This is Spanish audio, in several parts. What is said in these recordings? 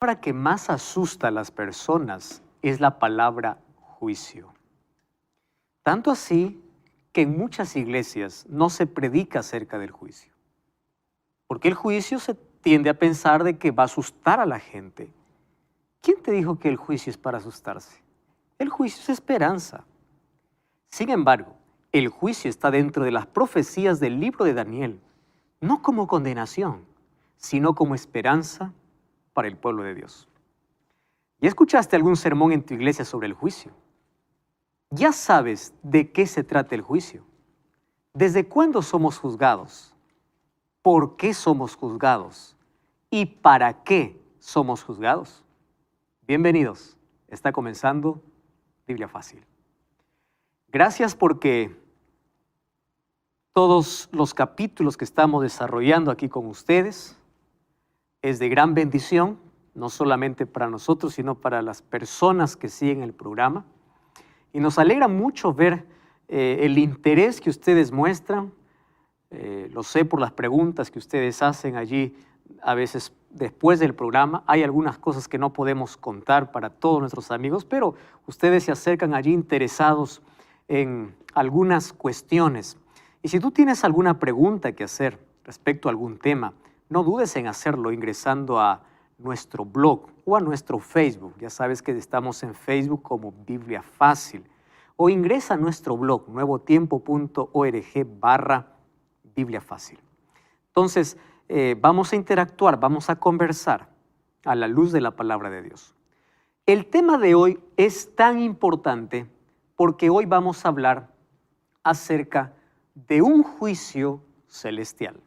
palabra que más asusta a las personas es la palabra juicio. Tanto así que en muchas iglesias no se predica acerca del juicio. Porque el juicio se tiende a pensar de que va a asustar a la gente. ¿Quién te dijo que el juicio es para asustarse? El juicio es esperanza. Sin embargo, el juicio está dentro de las profecías del libro de Daniel, no como condenación, sino como esperanza para el pueblo de Dios. ¿Ya escuchaste algún sermón en tu iglesia sobre el juicio? ¿Ya sabes de qué se trata el juicio? ¿Desde cuándo somos juzgados? ¿Por qué somos juzgados? ¿Y para qué somos juzgados? Bienvenidos. Está comenzando Biblia Fácil. Gracias porque todos los capítulos que estamos desarrollando aquí con ustedes es de gran bendición, no solamente para nosotros, sino para las personas que siguen el programa. Y nos alegra mucho ver el interés que ustedes muestran. Lo sé por las preguntas que ustedes hacen allí, a veces después del programa. Hay algunas cosas que no podemos contar para todos nuestros amigos, pero ustedes se acercan allí interesados en algunas cuestiones. Y si tú tienes alguna pregunta que hacer respecto a algún tema, no dudes en hacerlo ingresando a nuestro blog o a nuestro Facebook. Ya sabes que estamos en Facebook como Biblia Fácil. O ingresa a nuestro blog, nuevotiempo.org/Biblia Fácil. Entonces, vamos a interactuar, vamos a conversar a la luz de la palabra de Dios. El tema de hoy es tan importante porque hoy vamos a hablar acerca de un juicio celestial.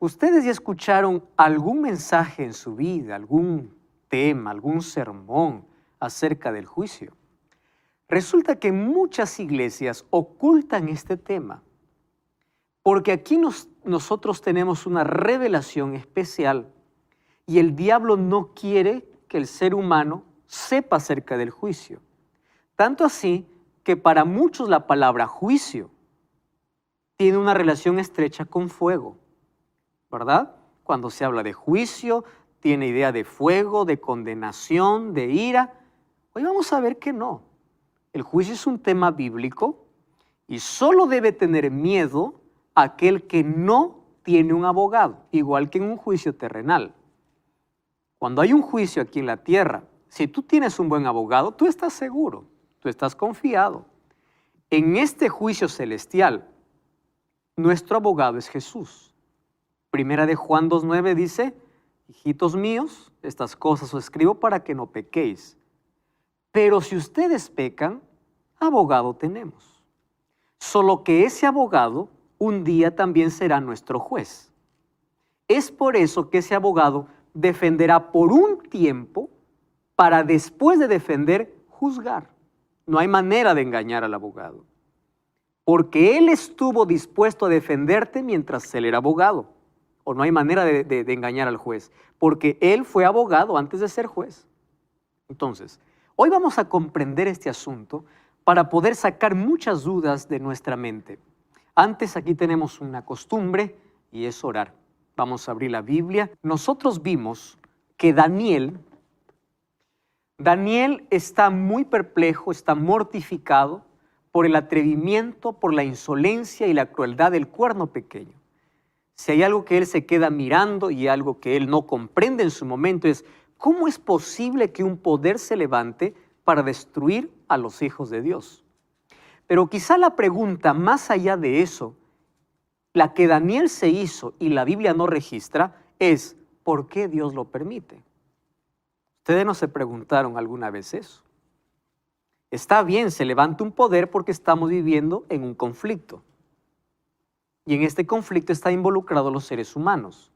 ¿Ustedes ya escucharon algún mensaje en su vida, algún tema, algún sermón acerca del juicio? Resulta que muchas iglesias ocultan este tema, porque aquí nosotros tenemos una revelación especial y el diablo no quiere que el ser humano sepa acerca del juicio. Tanto así que para muchos la palabra juicio tiene una relación estrecha con fuego, ¿verdad? Cuando se habla de juicio, tiene idea de fuego, de condenación, de ira. Hoy vamos a ver que no. El juicio es un tema bíblico y solo debe tener miedo aquel que no tiene un abogado, igual que en un juicio terrenal. Cuando hay un juicio aquí en la tierra, si tú tienes un buen abogado, tú estás seguro, tú estás confiado. En este juicio celestial, nuestro abogado es Jesús. Primera de Juan 2:9 dice, hijitos míos, estas cosas os escribo para que no pequéis. Pero si ustedes pecan, abogado tenemos. Solo que ese abogado un día también será nuestro juez. Es por eso que ese abogado defenderá por un tiempo para después de defender, juzgar. No hay manera de engañar al abogado. Porque él estuvo dispuesto a defenderte mientras él era abogado. O no hay manera de engañar al juez. Porque él fue abogado antes de ser juez. Entonces, hoy vamos a comprender este asunto para poder sacar muchas dudas de nuestra mente. Antes aquí tenemos una costumbre y es orar. Vamos a abrir la Biblia. Nosotros vimos que Daniel está muy perplejo, está mortificado por el atrevimiento, por la insolencia y la crueldad del cuerno pequeño. Si hay algo que él se queda mirando y algo que él no comprende en su momento es ¿cómo es posible que un poder se levante para destruir a los hijos de Dios? Pero quizá la pregunta más allá de eso, la que Daniel se hizo y la Biblia no registra, es ¿por qué Dios lo permite? ¿Ustedes no se preguntaron alguna vez eso? Está bien, se levanta un poder porque estamos viviendo en un conflicto. Y en este conflicto están involucrados los seres humanos.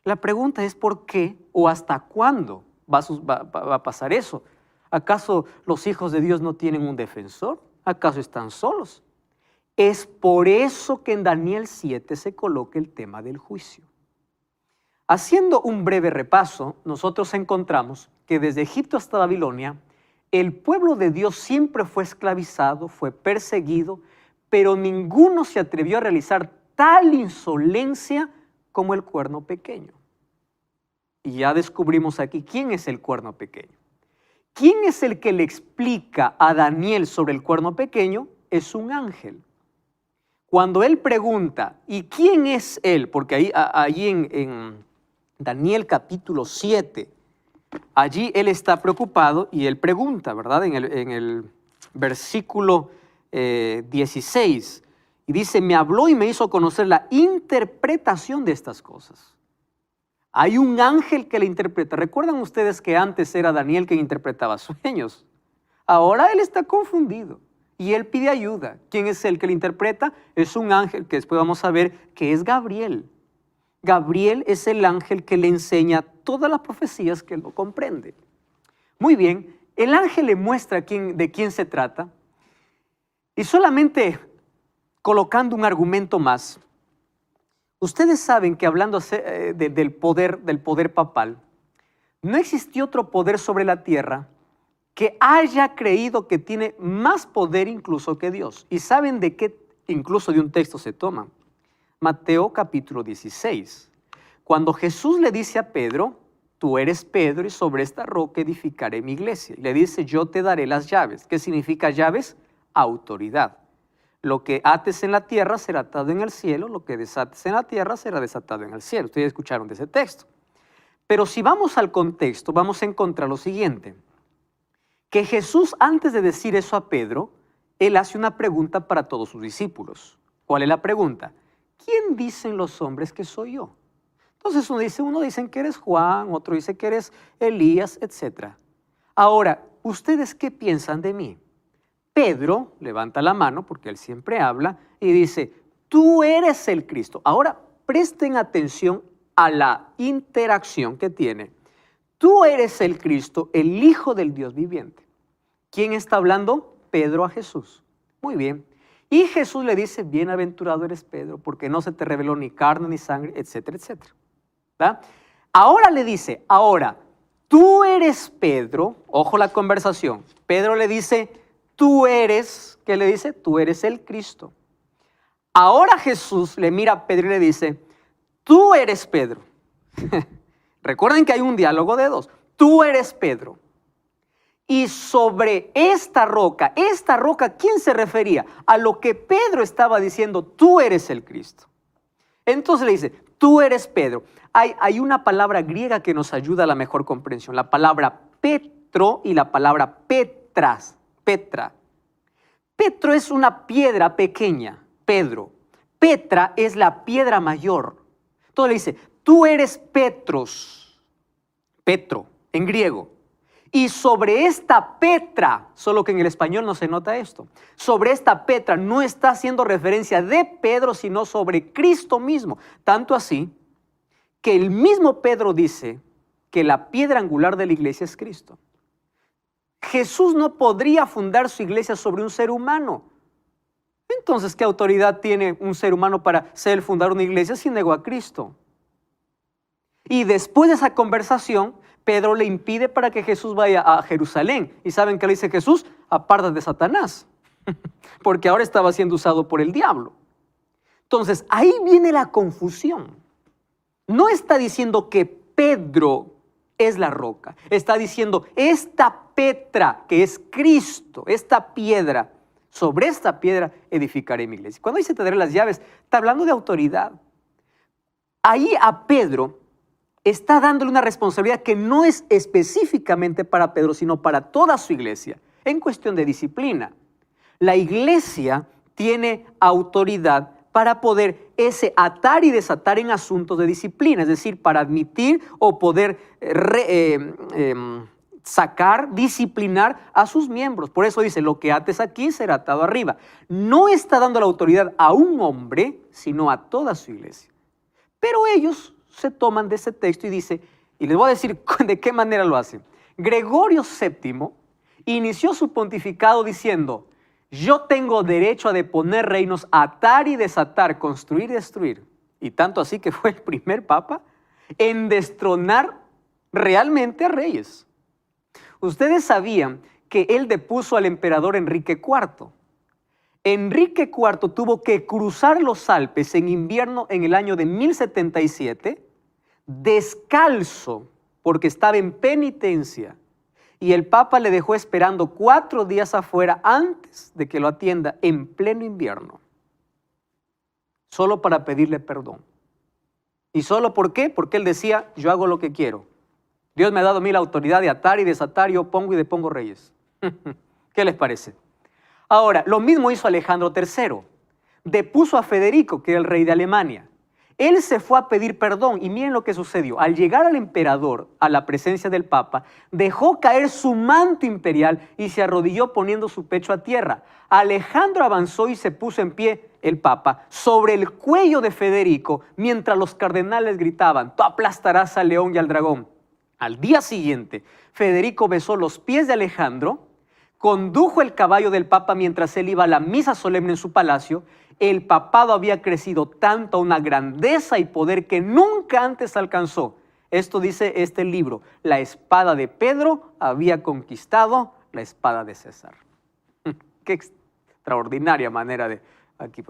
La pregunta es ¿por qué o hasta cuándo va a pasar eso? ¿Acaso los hijos de Dios no tienen un defensor? ¿Acaso están solos? Es por eso que en Daniel 7 se coloca el tema del juicio. Haciendo un breve repaso, nosotros encontramos que desde Egipto hasta Babilonia, el pueblo de Dios siempre fue esclavizado, fue perseguido, pero ninguno se atrevió a realizar tal insolencia como el cuerno pequeño. Y ya descubrimos aquí quién es el cuerno pequeño. ¿Quién es el que le explica a Daniel sobre el cuerno pequeño? Es un ángel. Cuando él pregunta, ¿y quién es él? Porque ahí en Daniel capítulo 7, allí él está preocupado y él pregunta, ¿verdad? En el versículo 16, y dice, me habló y me hizo conocer la interpretación de estas cosas. Hay un ángel que le interpreta. ¿Recuerdan ustedes que antes era Daniel quien interpretaba sueños? Ahora él está confundido y él pide ayuda. ¿Quién es el que le interpreta? Es un ángel que después vamos a ver que es Gabriel. Gabriel es el ángel que le enseña todas las profecías que él no comprende. Muy bien, el ángel le muestra de quién se trata y solamente colocando un argumento más. Ustedes saben que hablando del poder papal, no existió otro poder sobre la tierra que haya creído que tiene más poder incluso que Dios. ¿Y saben de qué incluso de un texto se toma? Mateo capítulo 16. Cuando Jesús le dice a Pedro, tú eres Pedro y sobre esta roca edificaré mi iglesia. Y le dice, yo te daré las llaves. ¿Qué significa llaves? Autoridad. Lo que ates en la tierra será atado en el cielo, lo que desates en la tierra será desatado en el cielo. Ustedes escucharon de ese texto. Pero si vamos al contexto, vamos a encontrar lo siguiente. Que Jesús, antes de decir eso a Pedro, él hace una pregunta para todos sus discípulos. ¿Cuál es la pregunta? ¿Quién dicen los hombres que soy yo? Entonces uno dice que eres Juan, otro dice que eres Elías, etc. Ahora, ¿ustedes qué piensan de mí? Pedro levanta la mano, porque él siempre habla, y dice, tú eres el Cristo. Ahora, presten atención a la interacción que tiene. Tú eres el Cristo, el Hijo del Dios viviente. ¿Quién está hablando? Pedro a Jesús. Muy bien. Y Jesús le dice, bienaventurado eres Pedro, porque no se te reveló ni carne ni sangre, etcétera, etcétera. ¿Verdad? Ahora le dice, tú eres Pedro, ojo la conversación. Pedro le dice, tú eres, ¿qué le dice? Tú eres el Cristo. Ahora Jesús le mira a Pedro y le dice, tú eres Pedro. Recuerden que hay un diálogo de dos. Tú eres Pedro. Y sobre esta roca, ¿quién se refería? A lo que Pedro estaba diciendo, tú eres el Cristo. Entonces le dice, tú eres Pedro. Hay una palabra griega que nos ayuda a la mejor comprensión. La palabra Petro y la palabra Petra. Petro es una piedra pequeña, Pedro. Petra es la piedra mayor. Entonces le dice, tú eres Petros, Petro, en griego. Y sobre esta Petra, solo que en el español no se nota esto, sobre esta Petra no está haciendo referencia de Pedro, sino sobre Cristo mismo. Tanto así que el mismo Pedro dice que la piedra angular de la iglesia es Cristo. Jesús no podría fundar su iglesia sobre un ser humano. Entonces, ¿qué autoridad tiene un ser humano para ser fundar una iglesia si negó a Cristo? Y después de esa conversación, Pedro le impide para que Jesús vaya a Jerusalén. ¿Y saben qué le dice Jesús? Apártate de Satanás, porque ahora estaba siendo usado por el diablo. Entonces, ahí viene la confusión. No está diciendo que Pedro es la roca. Está diciendo, esta Petra, que es Cristo, esta piedra, sobre esta piedra edificaré mi iglesia. Cuando dice te daré las llaves, está hablando de autoridad. Ahí a Pedro está dándole una responsabilidad que no es específicamente para Pedro, sino para toda su iglesia, en cuestión de disciplina. La iglesia tiene autoridad para poder atar y desatar en asuntos de disciplina, es decir, para admitir o poder sacar, disciplinar a sus miembros. Por eso dice, lo que ates aquí será atado arriba. No está dando la autoridad a un hombre, sino a toda su iglesia. Pero ellos se toman de ese texto y dice, y les voy a decir de qué manera lo hacen. Gregorio VII inició su pontificado diciendo, yo tengo derecho a deponer reinos, atar y desatar, construir y destruir. Y tanto así que fue el primer papa en destronar realmente a reyes. Ustedes sabían que él depuso al emperador Enrique IV. Enrique IV tuvo que cruzar los Alpes en invierno en el año de 1077, descalzo, porque estaba en penitencia y el Papa le dejó esperando 4 días afuera antes de que lo atienda en pleno invierno, solo para pedirle perdón. ¿Y solo por qué? Porque él decía, yo hago lo que quiero. Dios me ha dado a mí la autoridad de atar y desatar, yo pongo y depongo reyes. ¿Qué les parece? Ahora, lo mismo hizo Alejandro III. Depuso a Federico, que era el rey de Alemania. Él se fue a pedir perdón y miren lo que sucedió. Al llegar al emperador, a la presencia del Papa, dejó caer su manto imperial y se arrodilló poniendo su pecho a tierra. Alejandro avanzó y se puso en pie, el Papa, sobre el cuello de Federico, mientras los cardenales gritaban, tú aplastarás al león y al dragón. Al día siguiente, Federico besó los pies de Alejandro, condujo el caballo del Papa mientras él iba a la misa solemne en su palacio. El papado había crecido tanto a una grandeza y poder que nunca antes alcanzó. Esto dice este libro, la espada de Pedro había conquistado la espada de César. Qué extraordinaria manera de aquí.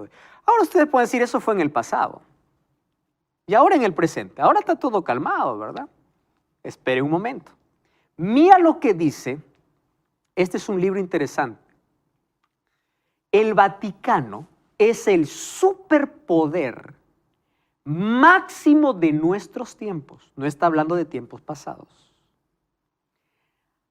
Ahora ustedes pueden decir, eso fue en el pasado. Y ahora en el presente. Ahora está todo calmado, ¿verdad? Espere un momento. Mira lo que dice. Este es un libro interesante. El Vaticano es el superpoder máximo de nuestros tiempos. No está hablando de tiempos pasados.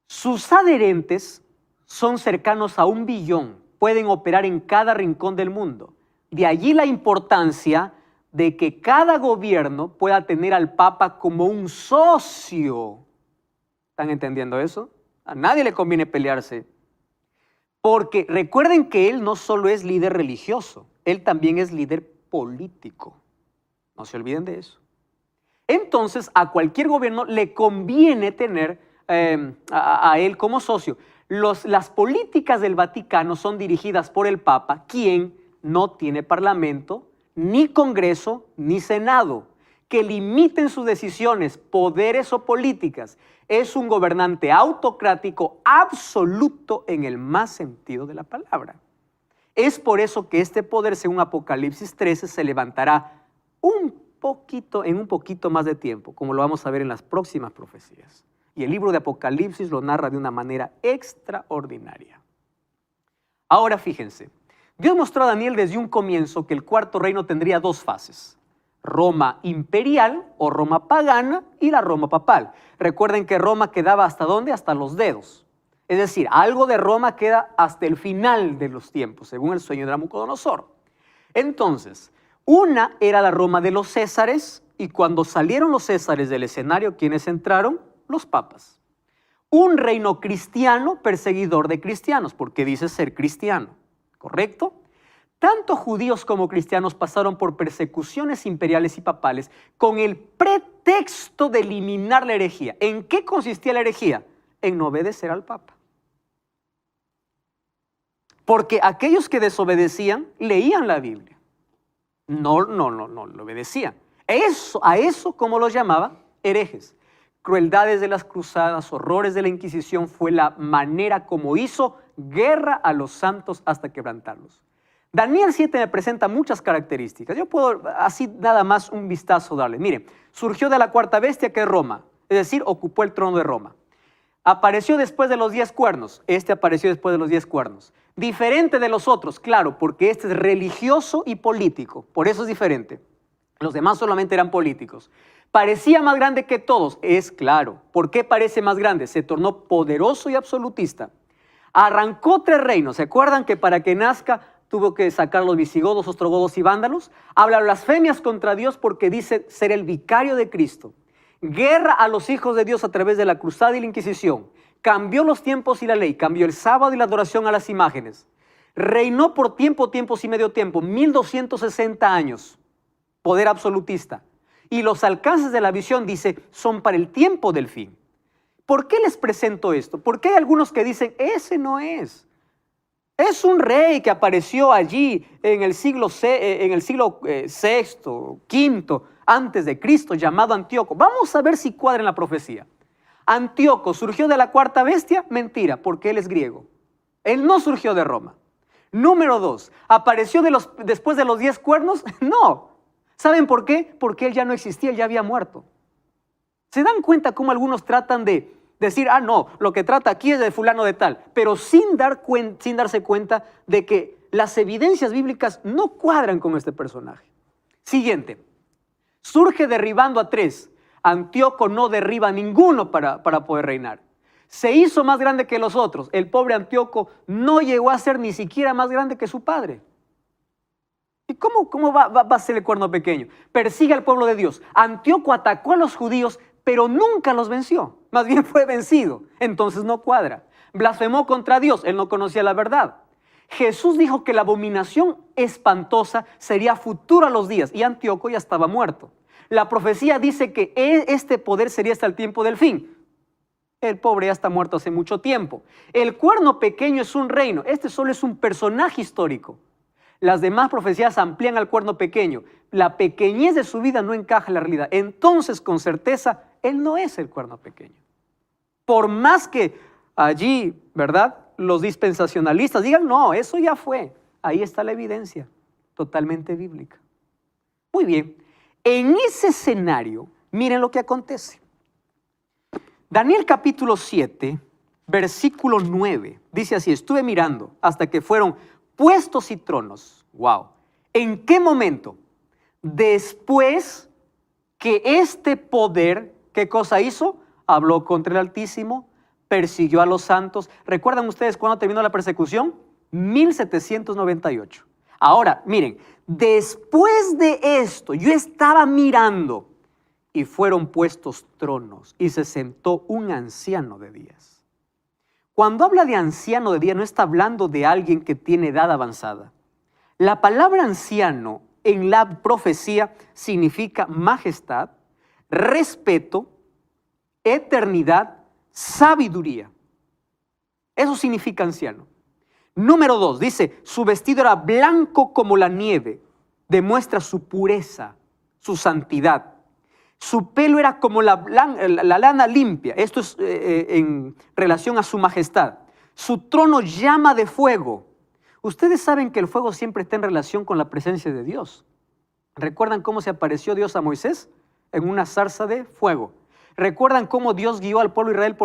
Sus adherentes son cercanos a 1 billón. Pueden operar en cada rincón del mundo. De allí la importancia de que cada gobierno pueda tener al Papa como un socio. ¿Están entendiendo eso? A nadie le conviene pelearse. Porque recuerden que él no solo es líder religioso, él también es líder político. No se olviden de eso. Entonces, a cualquier gobierno le conviene tener a él como socio. Las políticas del Vaticano son dirigidas por el Papa, quien no tiene parlamento, ni Congreso, ni Senado, que limiten sus decisiones, poderes o políticas. Es un gobernante autocrático absoluto en el más sentido de la palabra. Es por eso que este poder, según Apocalipsis 13, se levantará en un poquito más de tiempo, como lo vamos a ver en las próximas profecías. Y el libro de Apocalipsis lo narra de una manera extraordinaria. Ahora fíjense, Dios mostró a Daniel desde un comienzo que el 4.º reino tendría 2 fases. Roma imperial o Roma pagana y la Roma papal. Recuerden que Roma quedaba ¿hasta dónde? Hasta los dedos. Es decir, algo de Roma queda hasta el final de los tiempos, según el sueño de Nabucodonosor. Entonces, una era la Roma de los Césares y cuando salieron los Césares del escenario, ¿quiénes entraron? Los papas. Un reino cristiano perseguidor de cristianos, porque dice ser cristiano, ¿correcto? Tanto judíos como cristianos pasaron por persecuciones imperiales y papales con el pretexto de eliminar la herejía. ¿En qué consistía la herejía? En no obedecer al Papa. Porque aquellos que desobedecían leían la Biblia. No lo obedecían. A eso, como los llamaba, herejes. Crueldades de las cruzadas, horrores de la Inquisición, fue la manera como hizo guerra a los santos hasta quebrantarlos. Daniel 7 me presenta muchas características. Yo puedo así nada más un vistazo darle. Mire, surgió de la 4ª bestia, que es Roma, es decir, ocupó el trono de Roma. Apareció después de los 10 cuernos. Este apareció después de los 10 cuernos. Diferente de los otros, claro, porque este es religioso y político. Por eso es diferente. Los demás solamente eran políticos. Parecía más grande que todos. Es claro. ¿Por qué parece más grande? Se tornó poderoso y absolutista. Arrancó 3 reinos. ¿Se acuerdan que para que nazca tuvo que sacar a los visigodos, ostrogodos y vándalos? Habla blasfemias contra Dios porque dice ser el vicario de Cristo. Guerra a los hijos de Dios a través de la cruzada y la Inquisición. Cambió los tiempos y la ley. Cambió el sábado y la adoración a las imágenes. Reinó por tiempos y medio tiempo. 1260 años. Poder absolutista. Y los alcances de la visión, dice, son para el tiempo del fin. ¿Por qué les presento esto? Porque hay algunos que dicen, ese no es. Es un rey que apareció allí en el siglo VI, V, antes de Cristo, llamado Antíoco. Vamos a ver si cuadra en la profecía. Antíoco surgió de la 4ª bestia, mentira, porque él es griego. Él no surgió de Roma. Número 2, ¿apareció después de los 10 cuernos? No. ¿Saben por qué? Porque él ya no existía, él ya había muerto. ¿Se dan cuenta cómo algunos tratan de decir, ah, no, lo que trata aquí es de fulano de tal, pero sin darse cuenta de que las evidencias bíblicas no cuadran con este personaje? Siguiente. Surge derribando a 3. Antíoco no derriba a ninguno para poder reinar. Se hizo más grande que los otros. El pobre Antíoco no llegó a ser ni siquiera más grande que su padre. ¿Y cómo va a ser el cuerno pequeño? Persigue al pueblo de Dios. Antíoco atacó a los judíos, pero nunca los venció. Más bien fue vencido. Entonces no cuadra. Blasfemó contra Dios. Él no conocía la verdad. Jesús dijo que la abominación espantosa sería futura a los días y Antíoco ya estaba muerto. La profecía dice que este poder sería hasta el tiempo del fin. El pobre ya está muerto hace mucho tiempo. El cuerno pequeño es un reino. Este solo es un personaje histórico. Las demás profecías amplían al cuerno pequeño. La pequeñez de su vida no encaja en la realidad. Entonces, con certeza, él no es el cuerno pequeño. Por más que allí, ¿verdad?, los dispensacionalistas digan, no, eso ya fue. Ahí está la evidencia, totalmente bíblica. Muy bien, en ese escenario, miren lo que acontece. Daniel capítulo 7, versículo 9, dice así, estuve mirando hasta que fueron puestos y tronos. Wow. ¿En qué momento? Después que este poder, ¿qué cosa hizo? Habló contra el Altísimo, persiguió a los santos. ¿Recuerdan ustedes cuándo terminó la persecución? 1798. Ahora, miren, después de esto, yo estaba mirando y fueron puestos tronos y se sentó un anciano de días. Cuando habla de anciano de días, no está hablando de alguien que tiene edad avanzada. La palabra anciano en la profecía significa majestad, respeto, eternidad, sabiduría. Eso significa anciano. Número 2, dice, su vestido era blanco como la nieve, demuestra su pureza, su santidad. Su pelo era como la lana limpia, esto es en relación a su majestad. Su trono llama de fuego. Ustedes saben que el fuego siempre está en relación con la presencia de Dios. ¿Recuerdan cómo se apareció Dios a Moisés? En una zarza de fuego. ¿Recuerdan cómo Dios guió al pueblo de Israel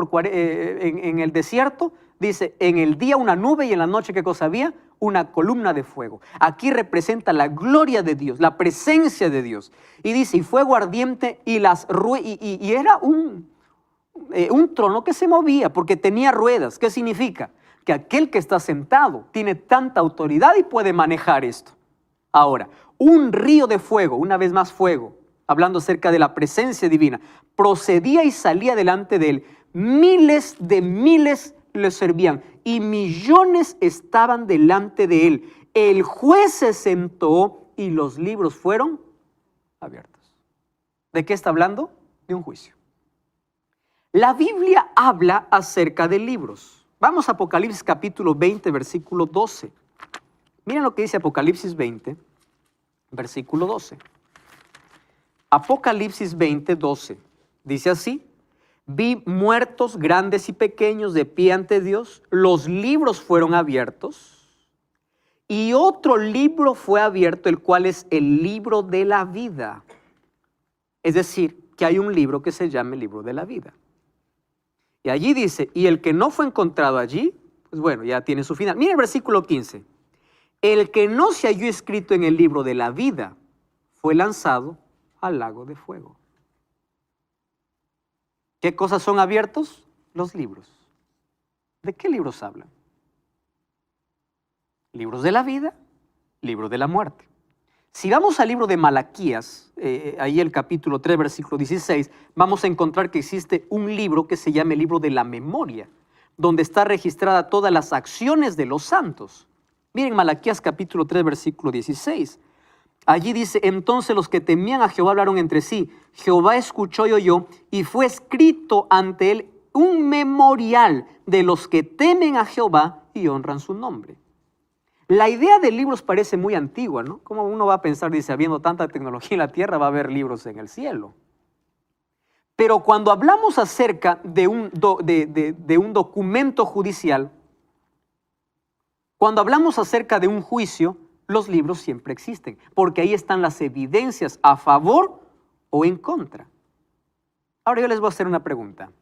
en el desierto? Dice, en el día una nube y en la noche, ¿qué cosa había? Una columna de fuego. Aquí representa la gloria de Dios, la presencia de Dios. Y dice, y fuego ardiente y era un trono que se movía porque tenía ruedas. ¿Qué significa? Que aquel que está sentado tiene tanta autoridad y puede manejar esto. Ahora, un río de fuego, una vez más fuego, hablando acerca de la presencia divina, procedía y salía delante de él. Miles de miles le servían y millones estaban delante de él. El juez se sentó y los libros fueron abiertos. ¿De qué está hablando? De un juicio. La Biblia habla acerca de libros. Vamos a Apocalipsis capítulo 20, versículo 12. Miren lo que dice Apocalipsis 20, versículo 12. Apocalipsis 20, 12. Dice así. Vi muertos grandes y pequeños de pie ante Dios. Los libros fueron abiertos. Y otro libro fue abierto, el cual es el libro de la vida. Es decir, que hay un libro que se llama el libro de la vida. Y allí dice, y el que no fue encontrado allí, pues bueno, ya tiene su final. Mira el versículo 15. El que no se halló escrito en el libro de la vida fue lanzado al lago de fuego. ¿Qué cosas son abiertos? Los libros. ¿De qué libros hablan? Libros de la vida, libros de la muerte. Si vamos al libro de Malaquías, ahí el capítulo 3, versículo 16, vamos a encontrar que existe un libro que se llama el libro de la memoria, donde está registrada todas las acciones de los santos. Miren Malaquías capítulo 3, versículo 16. Allí dice, entonces los que temían a Jehová hablaron entre sí. Jehová escuchó y oyó, y fue escrito ante él un memorial de los que temen a Jehová y honran su nombre. La idea de libros parece muy antigua, ¿no? Como uno va a pensar, dice, habiendo tanta tecnología en la tierra, va a haber libros en el cielo. Pero cuando hablamos acerca de un documento judicial, cuando hablamos acerca de un juicio, los libros siempre existen, porque ahí están las evidencias a favor o en contra. Ahora yo les voy a hacer una pregunta.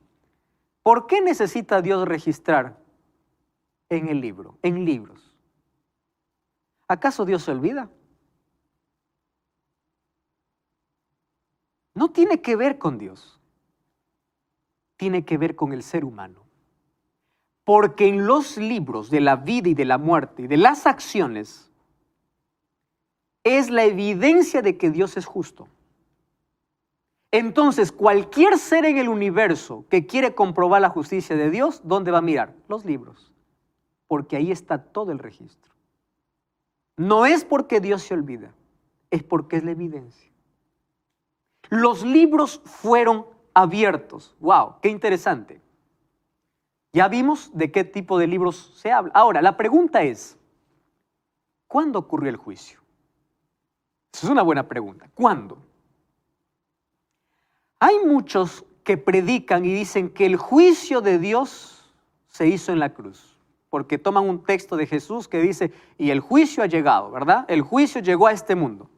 ¿Por qué necesita Dios registrar en el libro, en libros? ¿Acaso Dios se olvida? No tiene que ver con Dios. Tiene que ver con el ser humano. Porque en los libros de la vida y de la muerte y de las acciones es la evidencia de que Dios es justo. Entonces, cualquier ser en el universo que quiere comprobar la justicia de Dios, ¿dónde va a mirar? Los libros. Porque ahí está todo el registro. No es porque Dios se olvida, es porque es la evidencia. Los libros fueron abiertos. ¡Wow! ¡Qué interesante! Ya vimos de qué tipo de libros se habla. Ahora, la pregunta es, ¿cuándo ocurrió el juicio? Esa es una buena pregunta. ¿Cuándo? Hay muchos que predican y dicen que el juicio de Dios se hizo en la cruz, porque toman un texto de Jesús que dice, y el juicio ha llegado, ¿verdad? El juicio llegó a este mundo.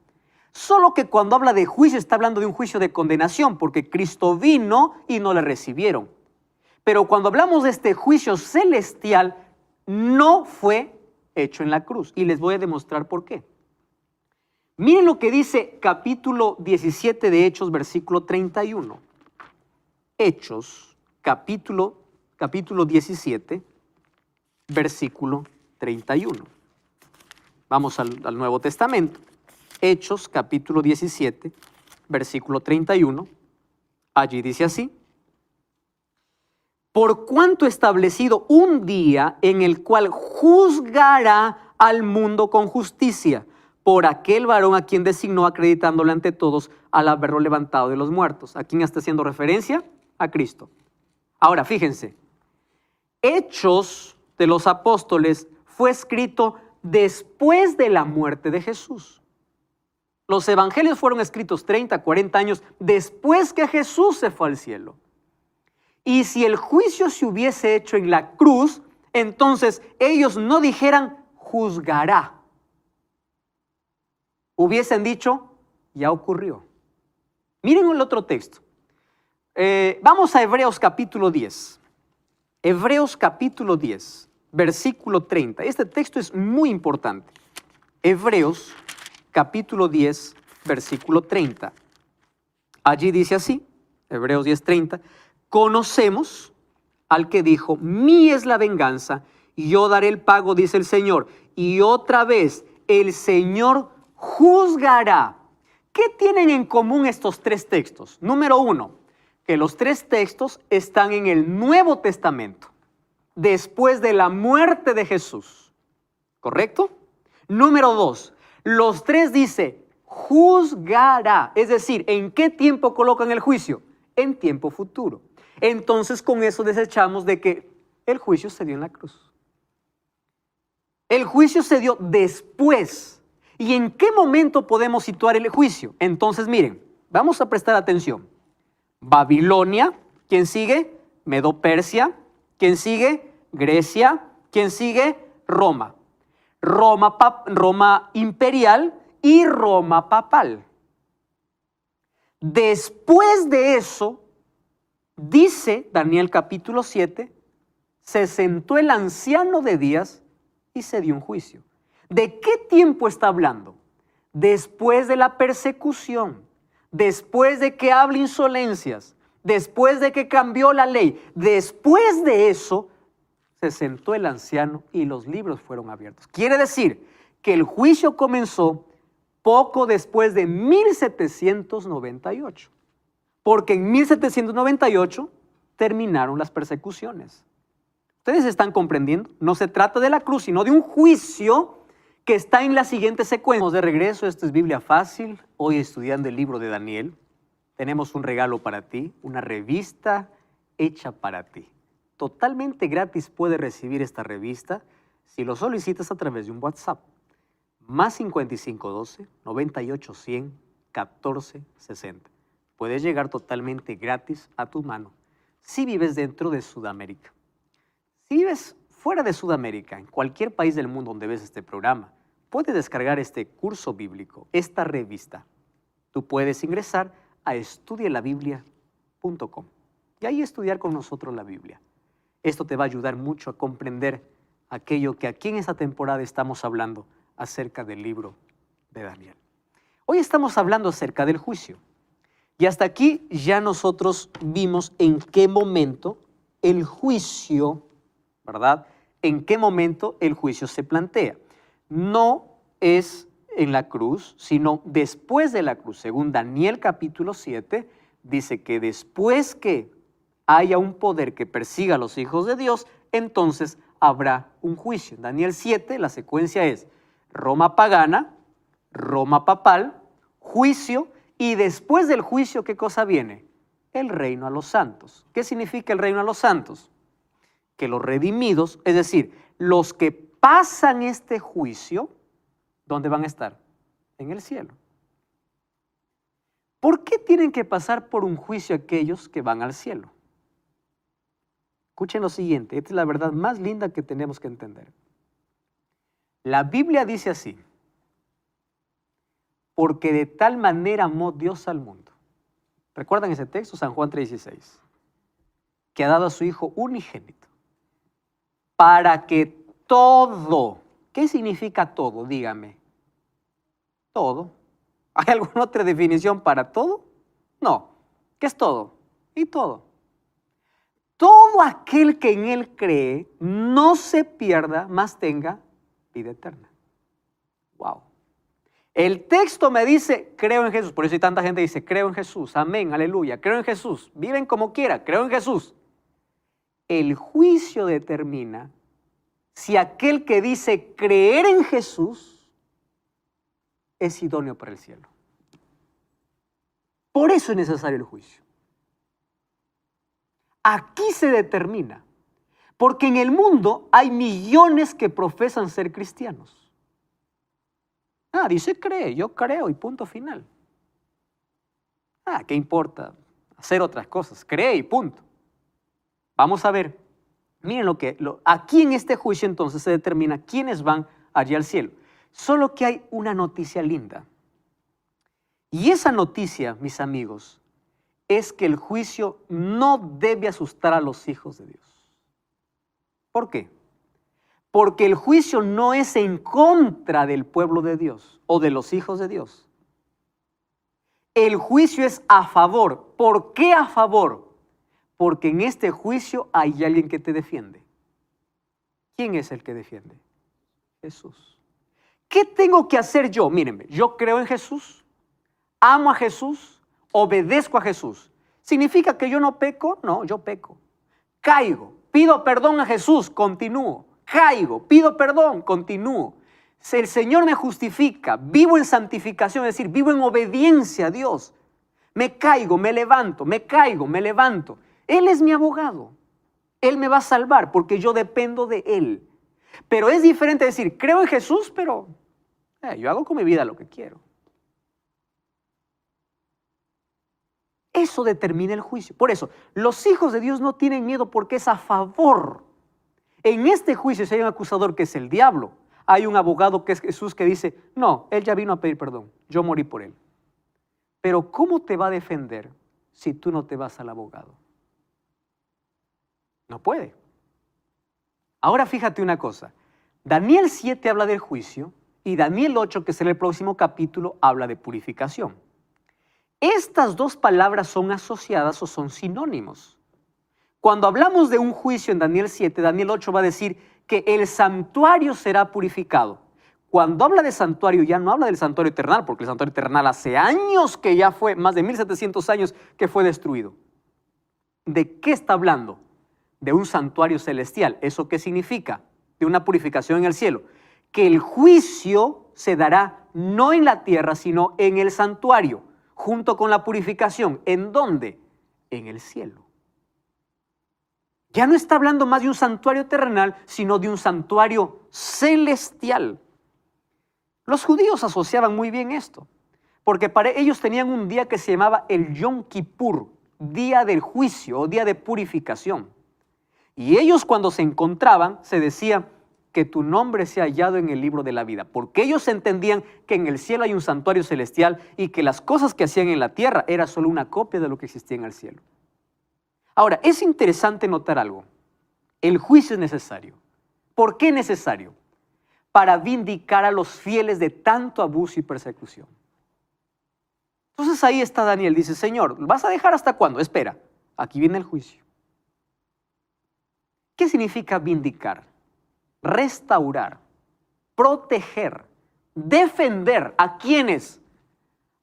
Solo que cuando habla de juicio está hablando de un juicio de condenación, porque Cristo vino y no le recibieron. Pero cuando hablamos de este juicio celestial, no fue hecho en la cruz. Y les voy a demostrar por qué. Miren lo que dice capítulo 17 de Hechos, versículo 31. Hechos, capítulo 17, versículo 31. Vamos al Nuevo Testamento. Hechos, capítulo 17, versículo 31. Allí dice así. Por cuanto establecido un día en el cual juzgará al mundo con justicia, por aquel varón a quien designó, acreditándole ante todos al haberlo levantado de los muertos. ¿A quién está haciendo referencia? A Cristo. Ahora, fíjense, Hechos de los Apóstoles fue escrito después de la muerte de Jesús. Los evangelios fueron escritos 30, 40 años después que Jesús se fue al cielo. Y si el juicio se hubiese hecho en la cruz, entonces ellos no dijeran juzgará. Hubiesen dicho, ya ocurrió. Miren el otro texto. Vamos a Hebreos capítulo 10. Hebreos capítulo 10, versículo 30. Este texto es muy importante. Hebreos capítulo 10, versículo 30. Allí dice así, Hebreos 10, 30. Conocemos al que dijo, mí es la venganza, y yo daré el pago, dice el Señor. Y otra vez, el Señor juzgará. ¿Qué tienen en común estos tres textos? Número uno, que los tres textos están en el Nuevo Testamento, después de la muerte de Jesús. ¿Correcto? Número dos, los tres dice, juzgará. Es decir, ¿en qué tiempo colocan el juicio? En tiempo futuro. Entonces con eso desechamos de que el juicio se dio en la cruz. El juicio se dio después. ¿Y en qué momento podemos situar el juicio? Entonces miren, vamos a prestar atención. Babilonia, ¿quién sigue? Medo-Persia, ¿quién sigue? Grecia, ¿quién sigue? Roma. Roma imperial y Roma papal. Después de eso, dice Daniel capítulo 7, se sentó el anciano de días y se dio un juicio. ¿De qué tiempo está hablando? Después de la persecución, después de que habla insolencias, después de que cambió la ley, después de eso, se sentó el anciano y los libros fueron abiertos. Quiere decir que el juicio comenzó poco después de 1798. Porque en 1798 terminaron las persecuciones. ¿Ustedes están comprendiendo? No se trata de la cruz, sino de un juicio que está en la siguiente secuencia. De regreso, esto es Biblia Fácil, hoy estudiando el libro de Daniel. Tenemos un regalo para ti, una revista hecha para ti. Totalmente gratis puedes recibir esta revista si lo solicitas a través de un WhatsApp. Más 5512 98 100 14 60. Puedes llegar totalmente gratis a tu mano si vives dentro de Sudamérica. Si vives fuera de Sudamérica, en cualquier país del mundo donde ves este programa, puedes descargar este curso bíblico, esta revista. Tú puedes ingresar a estudielabiblia.com. y ahí estudiar con nosotros la Biblia. Esto te va a ayudar mucho a comprender aquello que aquí en esta temporada estamos hablando acerca del libro de Daniel. Hoy estamos hablando acerca del juicio. Y hasta aquí ya nosotros vimos en qué momento el juicio, ¿verdad? En qué momento el juicio se plantea. No es en la cruz, sino después de la cruz. Según Daniel capítulo 7, dice que después que haya un poder que persiga a los hijos de Dios, entonces habrá un juicio. En Daniel 7 la secuencia es Roma pagana, Roma papal, juicio, y después del juicio, ¿qué cosa viene? El reino a los santos. ¿Qué significa el reino a los santos? Que los redimidos, es decir, los que pasan este juicio, ¿dónde van a estar? En el cielo. ¿Por qué tienen que pasar por un juicio aquellos que van al cielo? Escuchen lo siguiente, esta es la verdad más linda que tenemos que entender. La Biblia dice así: porque de tal manera amó Dios al mundo. ¿Recuerdan ese texto? San Juan 3:16. Que ha dado a su Hijo unigénito. Para que todo, ¿qué significa todo? Dígame. Todo. ¿Hay alguna otra definición para todo? No. ¿Qué es todo? Y todo. Todo aquel que en Él cree no se pierda, mas tenga vida eterna. Wow. El texto me dice, creo en Jesús. Por eso hay tanta gente que dice, creo en Jesús, amén, aleluya, creo en Jesús. Viven como quiera, creo en Jesús. El juicio determina si aquel que dice creer en Jesús es idóneo para el cielo. Por eso es necesario el juicio. Aquí se determina, porque en el mundo hay millones que profesan ser cristianos. Dice cree, yo creo y punto final. ¿Qué importa hacer otras cosas? Cree y punto. Vamos a ver, miren aquí en este juicio entonces se determina quiénes van allí al cielo. Solo que hay una noticia linda. Y esa noticia, mis amigos, es que el juicio no debe asustar a los hijos de Dios. ¿Por qué? Porque el juicio no es en contra del pueblo de Dios o de los hijos de Dios. El juicio es a favor. ¿Por qué a favor? Porque en este juicio hay alguien que te defiende. ¿Quién es el que defiende? Jesús. ¿Qué tengo que hacer yo? Mírenme, yo creo en Jesús, amo a Jesús, obedezco a Jesús. ¿Significa que yo no peco? No, yo peco. Caigo, pido perdón a Jesús, continúo. Caigo, pido perdón, continúo. Si el Señor me justifica, vivo en santificación, es decir, vivo en obediencia a Dios. Me caigo, me levanto, me caigo, me levanto. Él es mi abogado. Él me va a salvar porque yo dependo de Él. Pero es diferente decir, creo en Jesús, pero yo hago con mi vida lo que quiero. Eso determina el juicio. Por eso, los hijos de Dios no tienen miedo porque es a favor. En este juicio, si hay un acusador que es el diablo, hay un abogado que es Jesús que dice, no, Él ya vino a pedir perdón, yo morí por Él. Pero ¿cómo te va a defender si tú no te vas al abogado? No puede. Ahora fíjate una cosa, Daniel 7 habla del juicio y Daniel 8, que será el próximo capítulo, habla de purificación. Estas dos palabras son asociadas o son sinónimos. Cuando hablamos de un juicio en Daniel 7, Daniel 8 va a decir que el santuario será purificado. Cuando habla de santuario ya no habla del santuario eternal, porque el santuario eternal hace años que ya fue, más de 1700 años que fue destruido. ¿De qué está hablando? De un santuario celestial. ¿Eso qué significa? De una purificación en el cielo. Que el juicio se dará no en la tierra, sino en el santuario, junto con la purificación. ¿En dónde? En el cielo. Ya no está hablando más de un santuario terrenal, sino de un santuario celestial. Los judíos asociaban muy bien esto, porque para ellos tenían un día que se llamaba el Yom Kippur, día del juicio o día de purificación. Y ellos cuando se encontraban, se decía que tu nombre sea hallado en el libro de la vida, porque ellos entendían que en el cielo hay un santuario celestial y que las cosas que hacían en la tierra era solo una copia de lo que existía en el cielo. Ahora, es interesante notar algo. El juicio es necesario. ¿Por qué necesario? Para vindicar a los fieles de tanto abuso y persecución. Entonces ahí está Daniel, dice, Señor, ¿vas a dejar hasta cuándo? Espera, aquí viene el juicio. ¿Qué significa vindicar? Restaurar, proteger, defender. ¿A quiénes?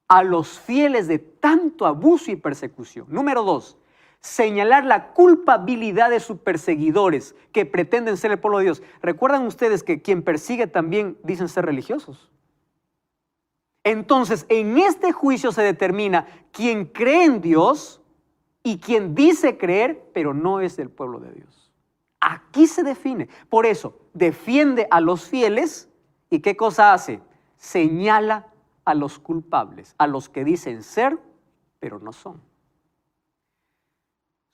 A los fieles de tanto abuso y persecución. Número 2, señalar la culpabilidad de sus perseguidores que pretenden ser el pueblo de Dios. ¿Recuerdan ustedes que quien persigue también dicen ser religiosos? Entonces, en este juicio se determina quién cree en Dios y quien dice creer, pero no es del pueblo de Dios. Aquí se define. Por eso, defiende a los fieles y ¿qué cosa hace? Señala a los culpables, a los que dicen ser, pero no son.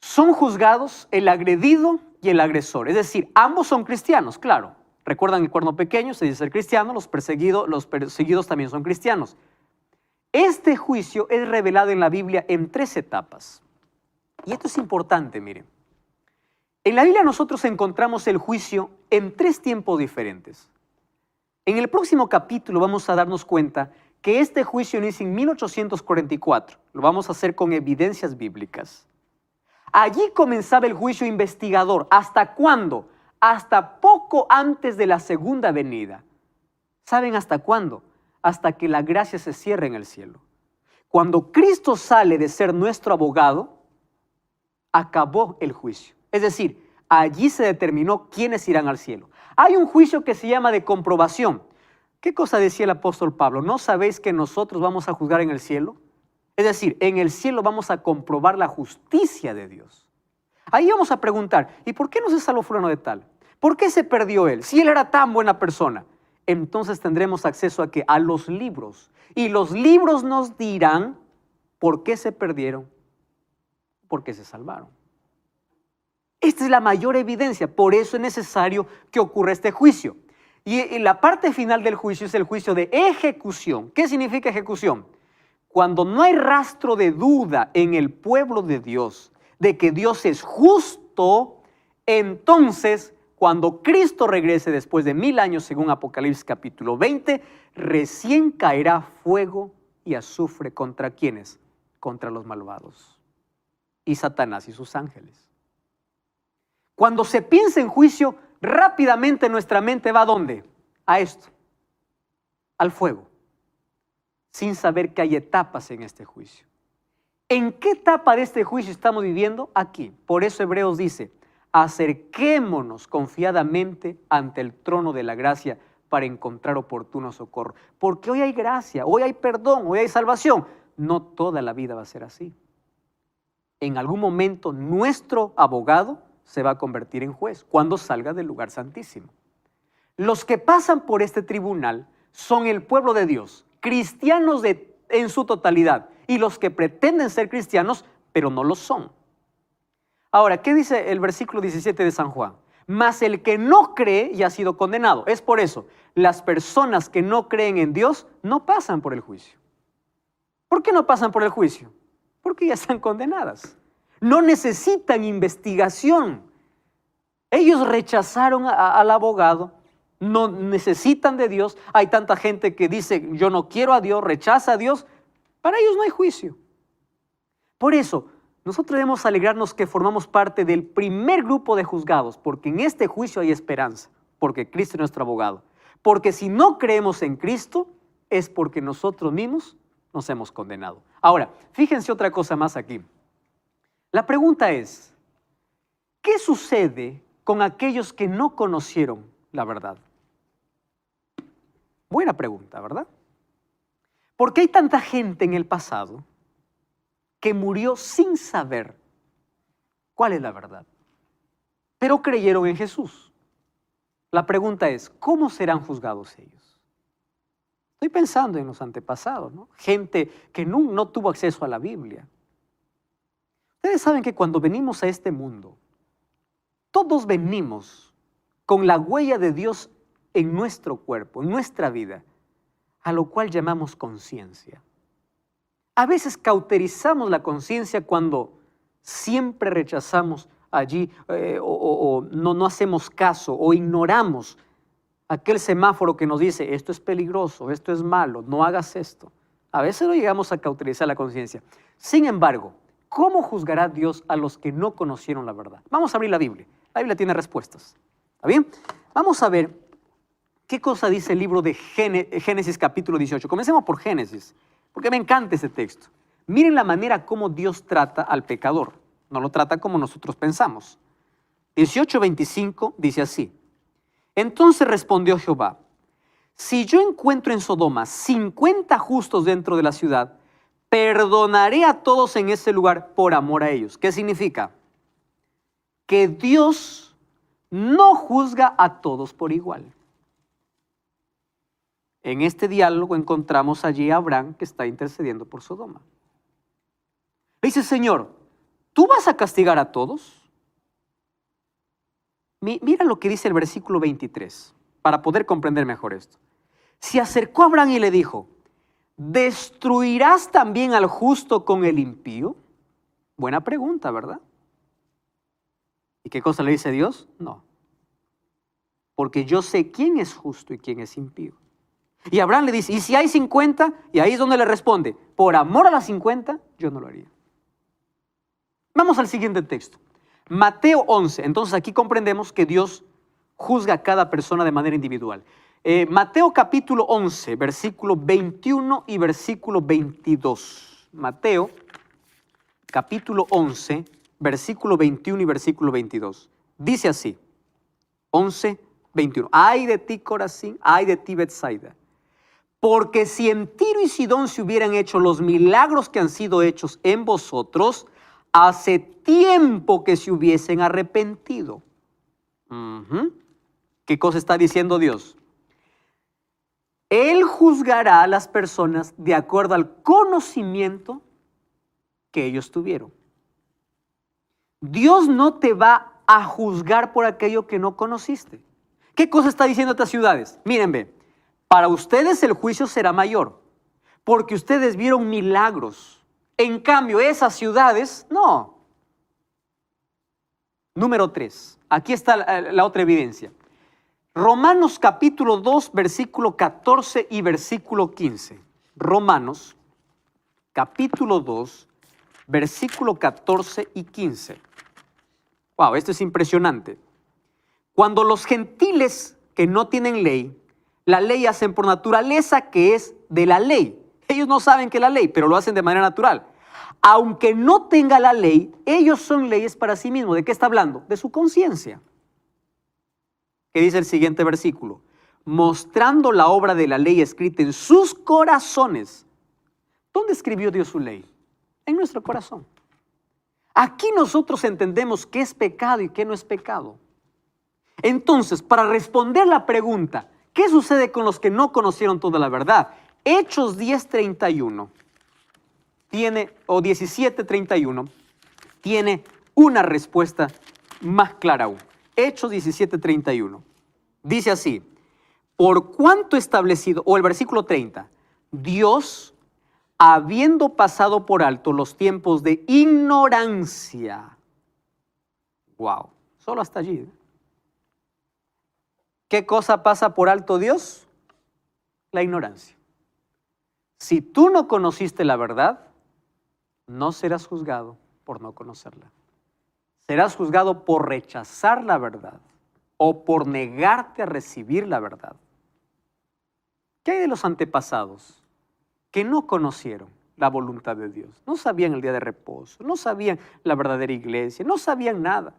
Son juzgados el agredido y el agresor. Es decir, ambos son cristianos, claro. Recuerdan el cuerno pequeño, se dice ser cristiano, los perseguidos también son cristianos. Este juicio es revelado en la Biblia en 3 etapas. Y esto es importante, miren. En la Biblia nosotros encontramos el juicio en 3 tiempos diferentes. En el próximo capítulo vamos a darnos cuenta que este juicio inicia en 1844. Lo vamos a hacer con evidencias bíblicas. Allí comenzaba el juicio investigador. ¿Hasta cuándo? Hasta poco antes de la segunda venida. ¿Saben hasta cuándo? Hasta que la gracia se cierre en el cielo. Cuando Cristo sale de ser nuestro abogado, acabó el juicio. Es decir, allí se determinó quiénes irán al cielo. Hay un juicio que se llama de comprobación. ¿Qué cosa decía el apóstol Pablo? ¿No sabéis que nosotros vamos a juzgar en el cielo? Es decir, en el cielo vamos a comprobar la justicia de Dios. Ahí vamos a preguntar, ¿y por qué no se salvó fulano de tal? ¿Por qué se perdió él? Si él era tan buena persona. Entonces tendremos acceso a ¿qué? A los libros. Y los libros nos dirán por qué se perdieron, por qué se salvaron. Esta es la mayor evidencia, por eso es necesario que ocurra este juicio. Y la parte final del juicio es el juicio de ejecución. ¿Qué significa ejecución? Cuando no hay rastro de duda en el pueblo de Dios, de que Dios es justo, entonces, cuando Cristo regrese después de 1000 años, según Apocalipsis capítulo 20, recién caerá fuego y azufre ¿contra quiénes? Contra los malvados y Satanás y sus ángeles. Cuando se piensa en juicio, rápidamente nuestra mente va ¿a dónde? A esto, al fuego, sin saber que hay etapas en este juicio. ¿En qué etapa de este juicio estamos viviendo? Aquí. Por eso Hebreos dice, acerquémonos confiadamente ante el trono de la gracia para encontrar oportuno socorro. Porque hoy hay gracia, hoy hay perdón, hoy hay salvación. No toda la vida va a ser así. En algún momento nuestro abogado se va a convertir en juez cuando salga del lugar santísimo. Los que pasan por este tribunal son el pueblo de Dios, cristianos en su totalidad, y los que pretenden ser cristianos, pero no lo son. Ahora, ¿qué dice el versículo 17 de San Juan? Mas el que no cree ya ha sido condenado. Es por eso, las personas que no creen en Dios no pasan por el juicio. ¿Por qué no pasan por el juicio? Porque ya están condenadas. No necesitan investigación. Ellos rechazaron al abogado, no necesitan de Dios. Hay tanta gente que dice, yo no quiero a Dios, rechaza a Dios. Para ellos no hay juicio. Por eso, nosotros debemos alegrarnos que formamos parte del primer grupo de juzgados, porque en este juicio hay esperanza, porque Cristo es nuestro abogado. Porque si no creemos en Cristo, es porque nosotros mismos nos hemos condenado. Ahora, fíjense otra cosa más aquí. La pregunta es, ¿qué sucede con aquellos que no conocieron la verdad? Buena pregunta, ¿verdad? Porque hay tanta gente en el pasado que murió sin saber cuál es la verdad, pero creyeron en Jesús. La pregunta es, ¿cómo serán juzgados ellos? Estoy pensando en los antepasados, ¿no? Gente que no tuvo acceso a la Biblia. Ustedes saben que cuando venimos a este mundo, todos venimos con la huella de Dios en nuestro cuerpo, en nuestra vida, a lo cual llamamos conciencia. A veces cauterizamos la conciencia cuando Siempre rechazamos allí o no hacemos caso o ignoramos aquel semáforo que nos dice esto es peligroso, esto es malo, no hagas esto. A veces no llegamos a cauterizar la conciencia. Sin embargo, ¿cómo juzgará Dios a los que no conocieron la verdad? Vamos a abrir la Biblia. La Biblia tiene respuestas. ¿Está bien? Vamos a ver qué cosa dice el libro de Génesis capítulo 18. Comencemos por Génesis, porque me encanta ese texto. Miren la manera como Dios trata al pecador. No lo trata como nosotros pensamos. 18:25 dice así. Entonces respondió Jehová, si yo encuentro en Sodoma 50 justos dentro de la ciudad, perdonaré a todos en ese lugar por amor a ellos. ¿Qué significa? Que Dios no juzga a todos por igual. En este diálogo encontramos allí a Abraham que está intercediendo por Sodoma. Le dice, Señor, ¿tú vas a castigar a todos? Mira lo que dice el versículo 23, para poder comprender mejor esto. Se acercó a Abraham y le dijo, ¿destruirás también al justo con el impío? Buena pregunta, ¿verdad? ¿Y qué cosa le dice Dios? No. Porque yo sé quién es justo y quién es impío. Y Abraham le dice, ¿y si hay 50? Y ahí es donde le responde, por amor a las 50, yo no lo haría. Vamos al siguiente texto. Mateo 11. Entonces aquí comprendemos que Dios juzga a cada persona de manera individual. Mateo capítulo 11, versículo 21 y versículo 22. Mateo capítulo 11, versículo 21 y versículo 22. Dice así, 11, 21. Ay de ti, Corazín, ay de ti, Betsaida. Porque si en Tiro y Sidón se hubieran hecho los milagros que han sido hechos en vosotros, hace tiempo que se hubiesen arrepentido. ¿Qué cosa está diciendo Dios? Él juzgará a las personas de acuerdo al conocimiento que ellos tuvieron. Dios no te va a juzgar por aquello que no conociste. ¿Qué cosa está diciendo estas ciudades? Miren, ve, para ustedes el juicio será mayor, porque ustedes vieron milagros. En cambio, esas ciudades, no. Número 3. Aquí está la otra evidencia. Romanos capítulo 2, versículo 14 y versículo 15. Romanos capítulo 2, versículo 14 y 15. Wow, esto es impresionante. Cuando los gentiles que no tienen ley, la ley hacen por naturaleza que es de la ley. Ellos no saben que es la ley, pero lo hacen de manera natural. Aunque no tenga la ley, ellos son leyes para sí mismos. ¿De qué está hablando? De su conciencia. ¿Qué dice el siguiente versículo? Mostrando la obra de la ley escrita en sus corazones. ¿Dónde escribió Dios su ley? En nuestro corazón. Aquí nosotros entendemos qué es pecado y qué no es pecado. Entonces, para responder la pregunta, ¿qué sucede con los que no conocieron toda la verdad? Hechos 10:31 tiene, o 17:31, tiene una respuesta más clara aún. Hechos 17:31. Dice así, por cuanto establecido, o el versículo 30, Dios, habiendo pasado por alto los tiempos de ignorancia. Wow, solo hasta allí. ¿Qué cosa pasa por alto Dios? La ignorancia. Si tú no conociste la verdad, no serás juzgado por no conocerla. Serás juzgado por rechazar la verdad o por negarte a recibir la verdad. ¿Qué hay de los antepasados que no conocieron la voluntad de Dios? No sabían el día de reposo, no sabían la verdadera iglesia, no sabían nada.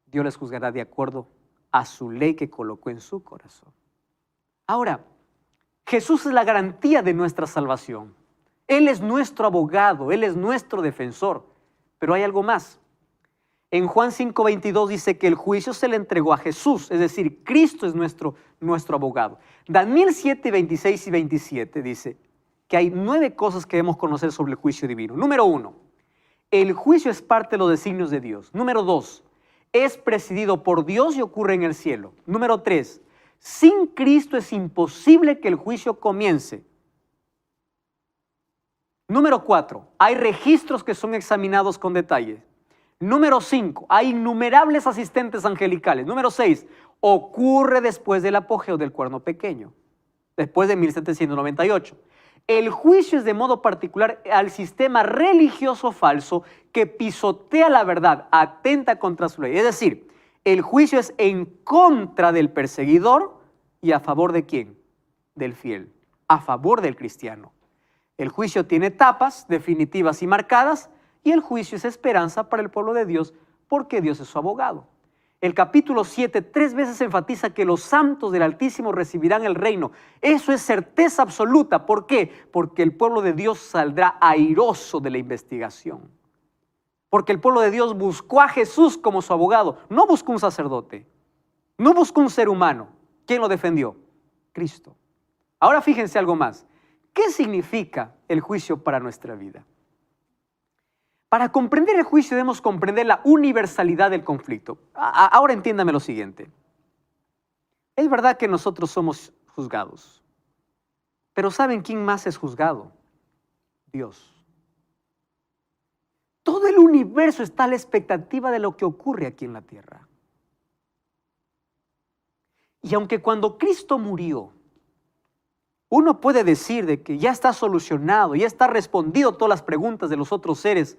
Dios les juzgará de acuerdo a su ley que colocó en su corazón. Ahora, Jesús es la garantía de nuestra salvación. Él es nuestro abogado, Él es nuestro defensor. Pero hay algo más. En Juan 5:22 dice que el juicio se le entregó a Jesús, es decir, Cristo es nuestro abogado. Daniel 7:26 y 27 dice que hay 9 cosas que debemos conocer sobre el juicio divino. Número 1, el juicio es parte de los designios de Dios. Número 2, es presidido por Dios y ocurre en el cielo. Número 3, sin Cristo es imposible que el juicio comience. Número 4, hay registros que son examinados con detalle. Número 5, hay innumerables asistentes angelicales. Número 6, ocurre después del apogeo del cuerno pequeño, después de 1798. El juicio es de modo particular al sistema religioso falso que pisotea la verdad, atenta contra su ley. Es decir, el juicio es en contra del perseguidor y a favor de ¿quién? Del fiel, a favor del cristiano. El juicio tiene etapas definitivas y marcadas, y el juicio es esperanza para el pueblo de Dios porque Dios es su abogado. El capítulo 7 3 veces enfatiza que los santos del Altísimo recibirán el reino. Eso es certeza absoluta. ¿Por qué? Porque el pueblo de Dios saldrá airoso de la investigación. Porque el pueblo de Dios buscó a Jesús como su abogado. No buscó un sacerdote. No buscó un ser humano. ¿Quién lo defendió? Cristo. Ahora fíjense algo más. ¿Qué significa el juicio para nuestra vida? Para comprender el juicio debemos comprender la universalidad del conflicto. Ahora entiéndame lo siguiente. Es verdad que nosotros somos juzgados, pero ¿saben quién más es juzgado? Dios. Todo el universo está a la expectativa de lo que ocurre aquí en la tierra. Y aunque cuando Cristo murió, uno puede decir de que ya está solucionado, ya está respondido todas las preguntas de los otros seres.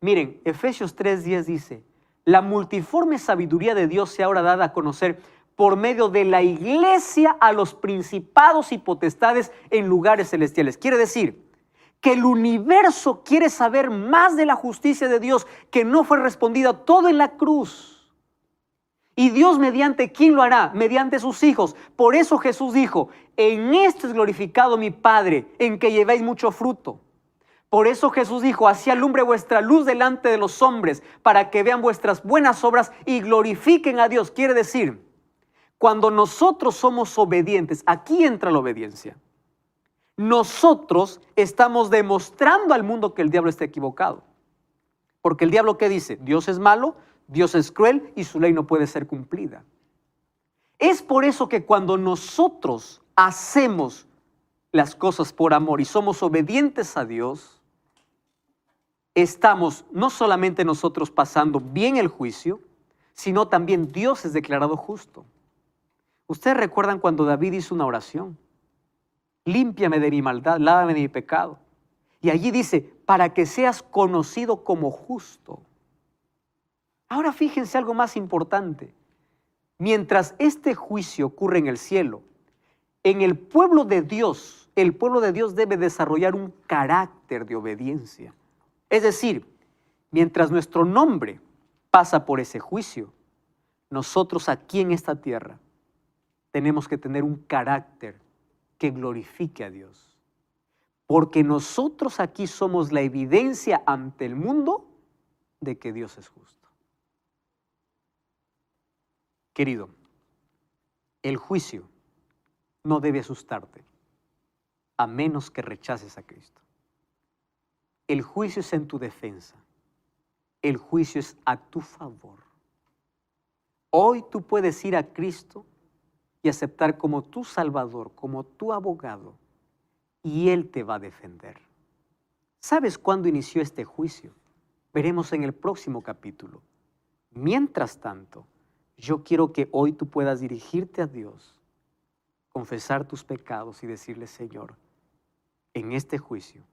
Miren, Efesios 3:10 dice, la multiforme sabiduría de Dios sea ahora dada a conocer por medio de la iglesia a los principados y potestades en lugares celestiales. Quiere decir que el universo quiere saber más de la justicia de Dios que no fue respondida todo en la cruz. Y Dios mediante ¿quién lo hará? Mediante sus hijos. Por eso Jesús dijo, en esto es glorificado mi Padre, en que llevéis mucho fruto. Por eso Jesús dijo, así alumbre vuestra luz delante de los hombres, para que vean vuestras buenas obras y glorifiquen a Dios. Quiere decir, cuando nosotros somos obedientes, aquí entra la obediencia. Nosotros estamos demostrando al mundo que el diablo está equivocado. Porque el diablo, ¿qué dice? Dios es malo, Dios es cruel y su ley no puede ser cumplida. Es por eso que cuando nosotros hacemos las cosas por amor y somos obedientes a Dios, estamos no solamente nosotros pasando bien el juicio, sino también Dios es declarado justo. Ustedes recuerdan cuando David hizo una oración, límpiame de mi maldad, lávame de mi pecado. Y allí dice, para que seas conocido como justo. Ahora fíjense algo más importante. Mientras este juicio ocurre en el cielo, en el pueblo de Dios debe desarrollar un carácter de obediencia. Es decir, mientras nuestro nombre pasa por ese juicio, nosotros aquí en esta tierra tenemos que tener un carácter que glorifique a Dios. Porque nosotros aquí somos la evidencia ante el mundo de que Dios es justo. Querido, el juicio no debe asustarte, a menos que rechaces a Cristo. El juicio es en tu defensa. El juicio es a tu favor. Hoy tú puedes ir a Cristo y aceptar como tu Salvador, como tu abogado, y Él te va a defender. ¿Sabes cuándo inició este juicio? Veremos en el próximo capítulo. Mientras tanto, yo quiero que hoy tú puedas dirigirte a Dios, confesar tus pecados y decirle, Señor, en este juicio,